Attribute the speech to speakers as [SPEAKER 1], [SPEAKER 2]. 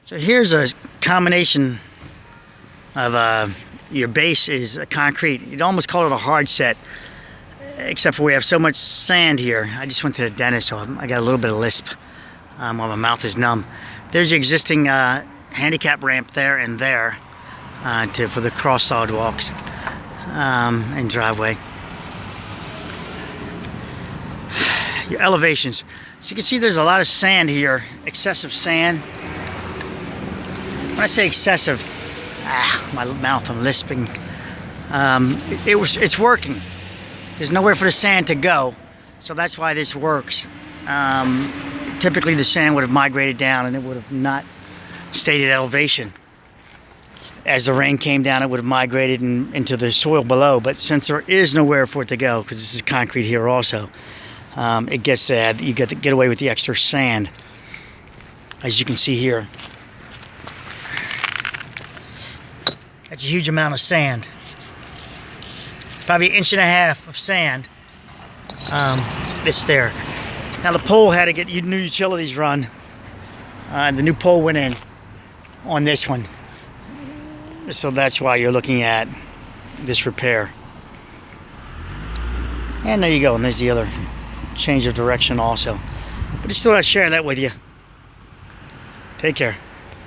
[SPEAKER 1] So here's a combination of your base is a concrete. You'd almost call it a hard set, except for we have so much sand here. I just went to the dentist, so I got a little bit of lisp while my mouth is numb. There's your existing handicap ramp there and there for the cross sidewalks and driveway. Your elevations. So you can see there's a lot of sand here, excessive sand. When I say excessive, my mouth, I'm lisping. It's working. There's nowhere for the sand to go, so that's why this works. Typically the sand would have migrated down and it would have not stayed at elevation. As the rain came down, it would have migrated into the soil below, but since there is nowhere for it to go, because this is concrete here also, it gets you get to get away with the extra sand, as you can see here. That's a huge amount of sand. Probably 1.5 inches of sand. It's there. Now the pole had to get new utilities run. The new pole went in on this one. So that's why you're looking at this repair. And there you go. And there's the other change of direction also. I just thought I'd share that with you. Take care.